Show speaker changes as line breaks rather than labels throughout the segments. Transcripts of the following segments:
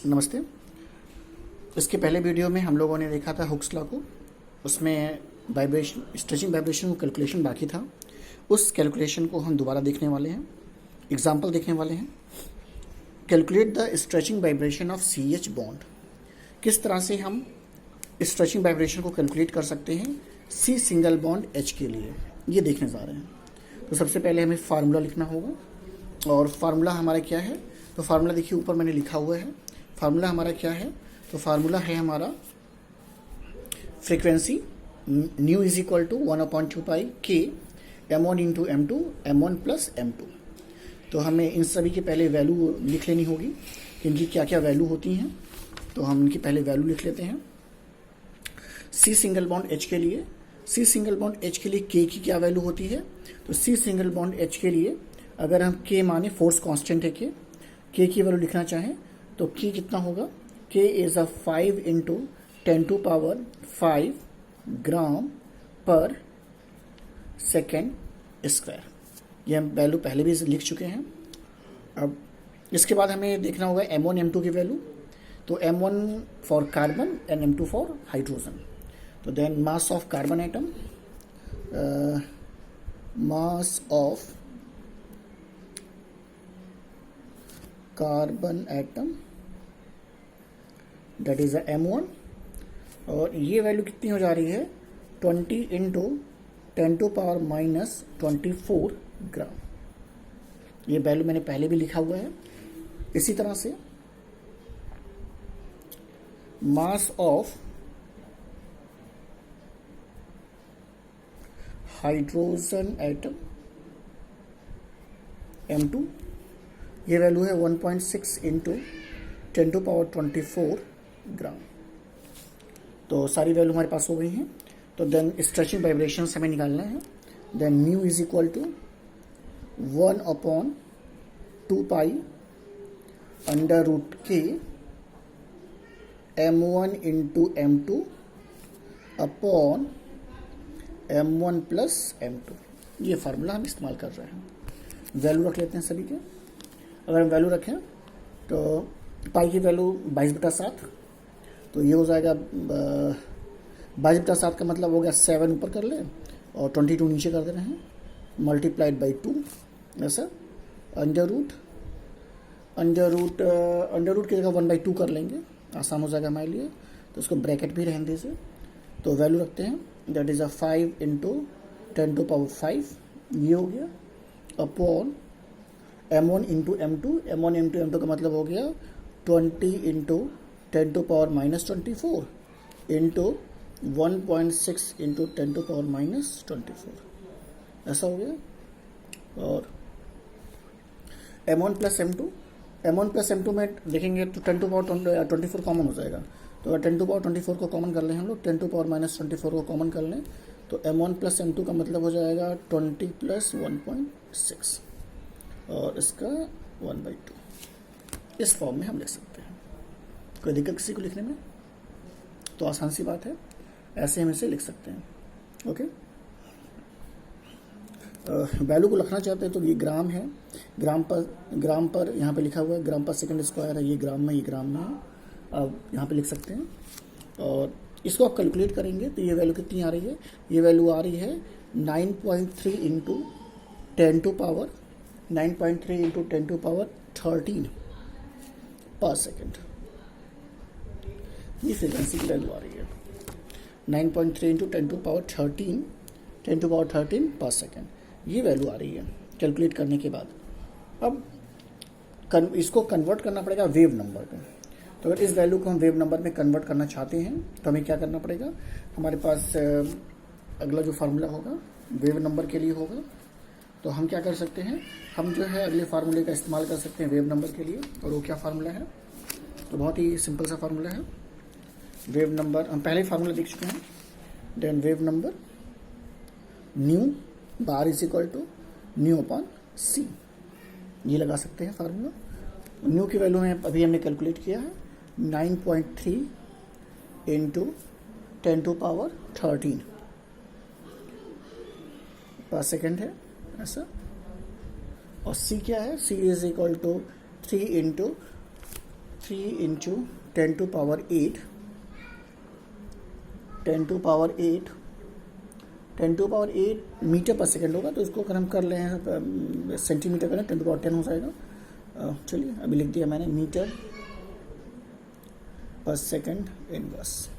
नमस्ते। इसके पहले वीडियो में हम लोगों ने देखा था हुक्स लॉ को। उसमें वाइब्रेशन, स्ट्रेचिंग वाइब्रेशन का कैलकुलेशन बाकी था। उस कैलकुलेशन को हम दोबारा देखने वाले हैं, एग्जाम्पल देखने वाले हैं। Calculate the stretching vibration of CH bond. किस तरह से हम स्ट्रेचिंग वाइब्रेशन को कैलकुलेट कर सकते हैं C सिंगल बॉन्ड H के लिए, ये देखने जा रहे हैं। तो सबसे पहले हमें फार्मूला लिखना होगा, और फार्मूला हमारा क्या है? तो फार्मूला देखिए ऊपर मैंने लिखा हुआ है। फार्मूला हमारा क्या है? तो फार्मूला है हमारा frequency nu is equal to 1/2 k m1 into m2 m1 plus m2। तो हमें इन सभी के पहले वैल्यू लिख लेनी होगी कि इनकी क्या क्या वैल्यू होती हैं। तो हम इनकी पहले वैल्यू लिख लेते हैं। C सिंगल बॉन्ड H के लिए, C सिंगल बॉन्ड H के लिए K की क्या वैल्यू होती है? तो C सिंगल बॉन्ड H के लिए अगर हम K माने, फोर्स कांस्टेंट है K की वैल्यू लिखना चाहें तो K कितना होगा? K इज 5 इंटू 10⁵ ग्राम पर सेकेंड स्क्वायर। ये हम वैल्यू पहले भी लिख चुके हैं। अब इसके बाद हमें देखना होगा M1 M2 की वैल्यू। तो M1 for carbon and M2 for hydrogen. तो then mass of carbon atom, mass of carbon atom that is M1, और ये वैल्यू कितनी हो जा रही है? 20 इंटू 10⁻⁻24 ग्राम। ये वैल्यू मैंने पहले भी लिखा हुआ है। इसी तरह से mass of hydrogen atom M2, ये वैल्यू है 1.6 इंटू 10⁻24 ग्राम। तो सारी वैल्यू हमारे पास हो गई हैं। तो देन स्ट्रेचिंग वाइब्रेशन हमें निकालना है। Then nu is equal to 1/2 √k m1 into m2 upon m1 plus m2। ये फार्मूला हम इस्तेमाल कर रहे हैं। वैल्यू रख लेते हैं सभी के। अगर हम वैल्यू रखें तो पाई की वैल्यू 22/7, तो ये हो जाएगा 22/7 का मतलब हो गया 7 ऊपर कर ले और 22 नीचे कर दे रहे हैं, मल्टीप्लाइड बाई 2। ऐसा अंडर रूट की जगह 1/2 कर लेंगे, आसान हो जाएगा हमारे लिए। तो उसको ब्रैकेट भी रहने दीजिए। तो वैल्यू रखते हैं, दैट इज 5 इंटू 10⁵, ये हो गया, अपॉन M1 इंटू M2 का मतलब हो गया 20 इंटू 10⁻⁻24 इंटू 1.6 इंटू 10⁻⁻24। ऐसा हो गया। और M1 प्लस M2 में देखेंगे तो 10⁻24 कॉमन हो जाएगा। तो अगर 10⁻24 को कॉमन कर लें हम लोग, 10⁻⁻24 को कॉमन कर लें तो M1 प्लस M2 का मतलब हो जाएगा 20 प्लस 1.6 और इसका 1/2। इस फॉर्म में हम लिख सकते हैं। कोई दिक्कत किसी को लिखने में? तो आसान सी बात है, ऐसे हम इसे लिख सकते हैं। ओके। वैल्यू को लिखना चाहते हैं तो ये ग्राम है, ग्राम पर यहाँ पे लिखा हुआ है ग्राम पर सेकंड स्क्वायर है, ये ग्राम में है। अब यहाँ पे लिख सकते हैं। और इसको आप कैलकुलेट करेंगे तो ये वैल्यू कितनी आ रही है? ये वैल्यू आ रही है 9.3 इंटू 10⁻13 पर सेकेंड। ये फ्रीक्वेंसी की वैल्यू आ रही है 9.3 इंटू 10⁻13 पर सेकेंड। ये वैल्यू आ रही है कैलकुलेट करने के बाद। अब इसको कन्वर्ट करना पड़ेगा वेव नंबर में। तो अगर इस वैल्यू को हम वेव नंबर में कन्वर्ट करना चाहते हैं तो हमें क्या करना पड़ेगा? हमारे पास अगला जो फार्मूला होगा वेव नंबर के लिए होगा। तो हम क्या कर सकते हैं? हम जो है अगले फार्मूले का इस्तेमाल कर सकते हैं वेव नंबर के लिए। और वो क्या फार्मूला है? तो बहुत ही सिंपल सा फार्मूला है। वेव नंबर हम पहले फार्मूला देख चुके हैं। Then wave number nu bar is equal to nu upon C, ये लगा सकते हैं फार्मूला। न्यू की वैल्यू में अभी हमने कैलकुलेट किया है 9.3 इंटू 10⁻13 पर सेकेंड है ऐसा। और C क्या है? C is equal to 3 into 3 into 10⁸ 10⁸ metre per second होगा, तो इसको अगर हम कर लें सेंटीमीटर करें 10⁻10 हो जाएगा। चलिए अभी लिख दिया मैंने मीटर पर सेकेंड इनवर्स,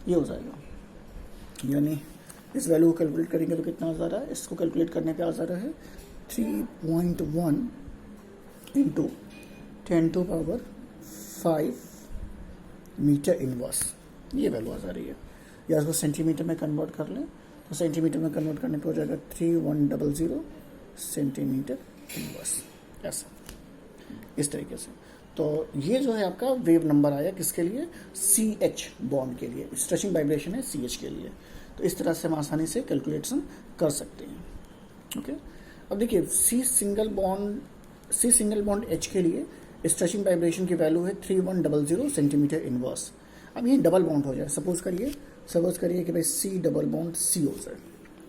ये हो जाएगा। यानी इस वैल्यू को कैलकुलेट करेंगे तो कितना आ जा रहा है, इसको कैलकुलेट करने पे आ जा रहा है 3.1 इंटू 10⁵ मीटर इनवर्स, ये वैल्यू आ जा रही है। या इसको सेंटीमीटर में कन्वर्ट कर लें तो सेंटीमीटर में कन्वर्ट करने पर हो जाएगा 3100 सेंटीमीटर इनवर्स, ऐसा इस तरीके से। तो ये जो है आपका वेव नंबर आया किसके लिए, CH बॉन्ड के लिए, स्ट्रेचिंग वाइब्रेशन है CH के लिए। तो इस तरह से हम आसानी से कैलकुलेशन कर सकते हैं। ओके, अब देखिए C सिंगल बॉन्ड H के लिए स्ट्रेचिंग वाइब्रेशन की वैल्यू है 3100 सेंटीमीटर इनवर्स। अब ये डबल बॉन्ड हो जाए, सपोज करिए कि भाई C डबल बॉन्ड C हो जाए,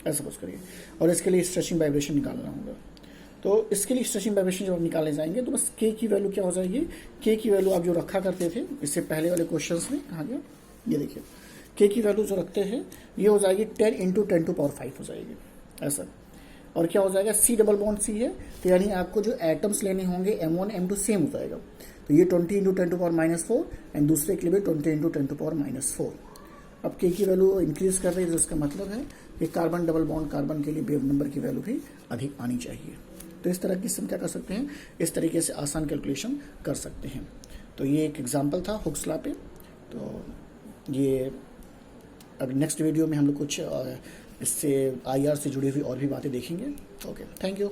ऐसा सपोज करिए, और इसके लिए स्ट्रेचिंग वाइब्रेशन निकालना होगा। तो इसके लिए स्ट्रेचिंग वाइब्रेशन जब निकाले जाएंगे तो बस K की वैल्यू क्या हो जाएगी, K की वैल्यू आप जो रखा करते थे इससे पहले वाले क्वेश्चंस में, कहा गया ये देखिए K की वैल्यू जो रखते हैं ये हो जाएगी 10 इंटू 10⁵ हो जाएगी, ऐसा। और क्या हो जाएगा, C डबल बॉन्ड C है, तो यानी आपको जो एटम्स लेने होंगे M1 M2 सेम हो जाएगा, तो ये 20 इंटू 10⁻⁻4 एंड दूसरे के लिए 20 इंटू 10⁻⁻4। अब K की वैल्यू इंक्रीज कर रही है, जिसका मतलब है कि कार्बन डबल बॉन्ड कार्बन के लिए वेव नंबर की वैल्यू भी अधिक आनी चाहिए। तो इस तरह की हम क्या कर सकते हैं, इस तरीके से आसान कैलकुलेशन कर सकते हैं। तो ये एक एग्जाम्पल था हुक्स लॉ पे। तो ये अब नेक्स्ट वीडियो में हम लोग कुछ इससे IR से जुड़ी हुई और भी बातें देखेंगे। Okay, thank you.